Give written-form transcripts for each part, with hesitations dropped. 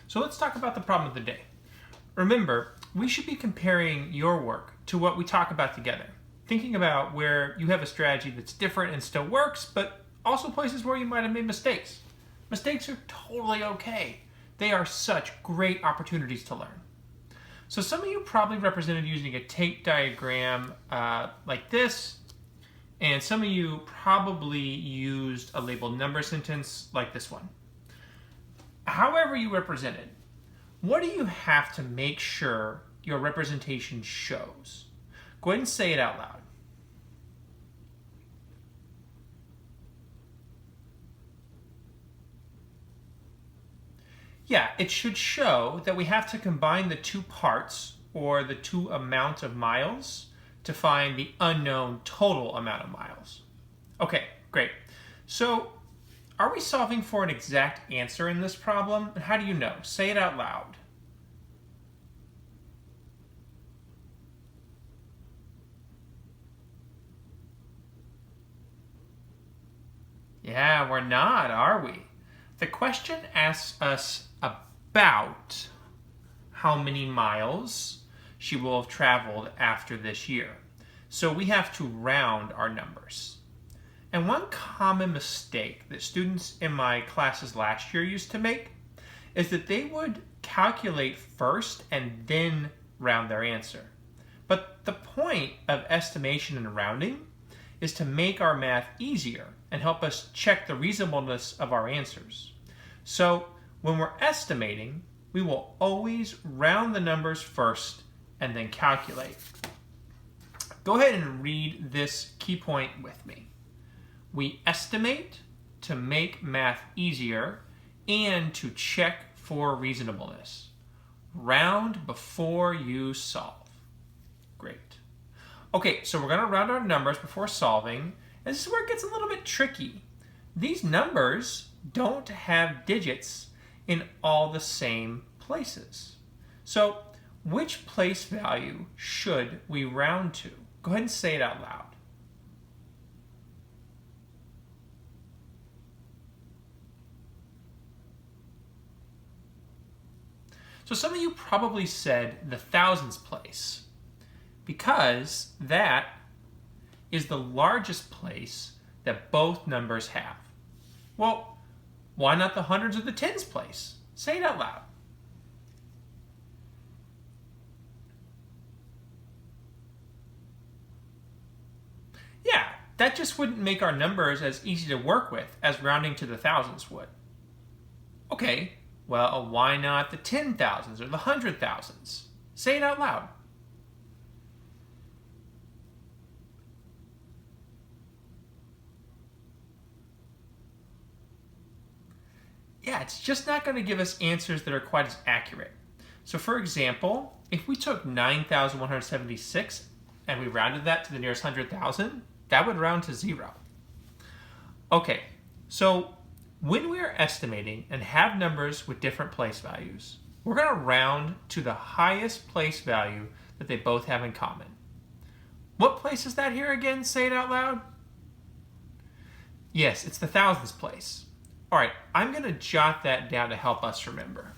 So let's talk about the problem of the day. Remember, we should be comparing your work to what we talk about together. Thinking about where you have a strategy that's different and still works, but also places where you might have made mistakes. Mistakes are totally okay. They are such great opportunities to learn. So some of you probably represented using a tape diagram like this, and some of you probably used a labeled number sentence like this one. However you represented, what do you have to make sure your representation shows? Go ahead and say it out loud. Yeah, it should show that we have to combine the two parts, or the two amounts of miles, to find the unknown total amount of miles. Okay, great. So, are we solving for an exact answer in this problem? And how do you know? Say it out loud. Yeah, we're not, are we? The question asks us about how many miles she will have traveled after this year. So we have to round our numbers. And one common mistake that students in my classes last year used to make is that they would calculate first and then round their answer. But the point of estimation and rounding is to make our math easier and help us check the reasonableness of our answers. So when we're estimating, we will always round the numbers first and then calculate. Go ahead and read this key point with me. We estimate to make math easier and to check for reasonableness. Round before you solve. Great. Okay, so we're going to round our numbers before solving. And this is where it gets a little bit tricky. These numbers don't have digits in all the same places. So which place value should we round to? Go ahead and say it out loud. So some of you probably said the thousands place, because that is the largest place that both numbers have. Well, why not the hundreds or the tens place? Say it out loud. Yeah, that just wouldn't make our numbers as easy to work with as rounding to the thousands would. Okay, well, why not the 10,000s or the 100,000s? Say it out loud. Yeah, it's just not going to give us answers that are quite as accurate. So for example, if we took 9,176 and we rounded that to the nearest 100,000, that would round to 0. Okay, so when we are estimating and have numbers with different place values, we're going to round to the highest place value that they both have in common. What place is that here again? Say it out loud. Yes, it's the thousands place. All right, I'm going to jot that down to help us remember.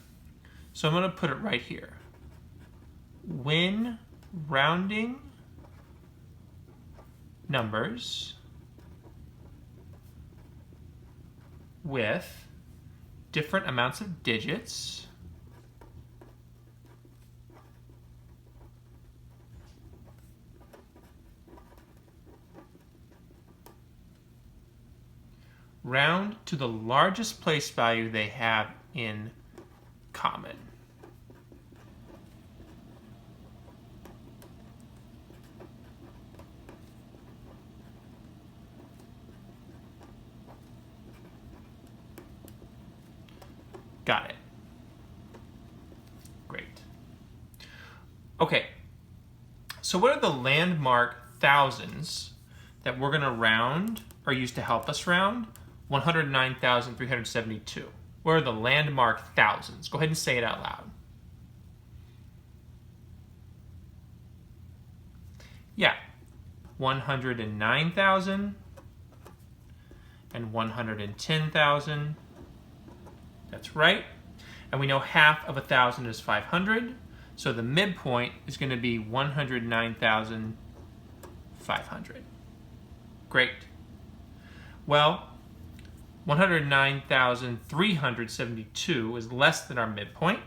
So I'm going to put it right here. When rounding numbers with different amounts of digits, round to the largest place value they have in common. Got it. Great. Okay, so what are the landmark thousands that we're going to round or use to help us round? 109,372. What are the landmark thousands? Go ahead and say it out loud. Yeah, 109,000 and 110,000. That's right. And we know half of 1,000 is 500. So the midpoint is going to be 109,500. Great. Well, 109,372 is less than our midpoint.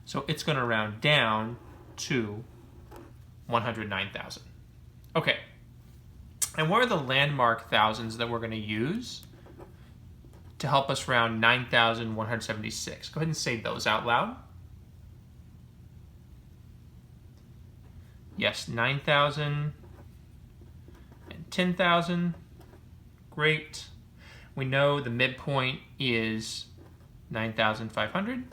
So it's going to round down to 109,000. Okay. And what are the landmark thousands that we're going to use to help us round 9,176? Go ahead and say those out loud. Yes, 9,000 and 10,000. Great. We know the midpoint is 9,500.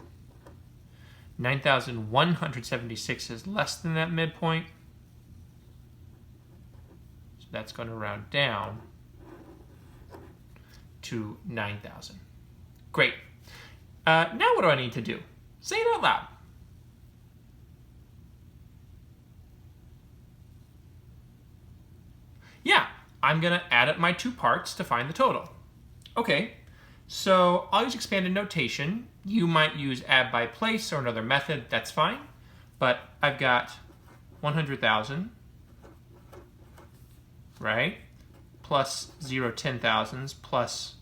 9,176 is less than that midpoint. So that's going to round down to 9,000. Great. Now what do I need to do? Say it out loud. Yeah, I'm going to add up my two parts to find the total. Okay, so I'll use expanded notation. You might use add by place or another method, that's fine. But I've got 100,000, right? Plus 0 10,000s plus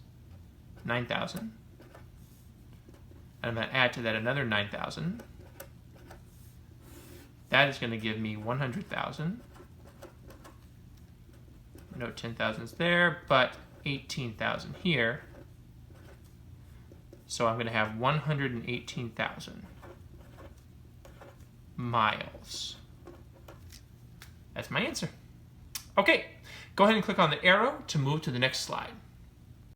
9,000. And I'm going to add to that another 9,000. That is going to give me 100,000. No 10,000s there, but 18,000 here. So I'm going to have 118,000 miles. That's my answer. Okay, go ahead and click on the arrow to move to the next slide.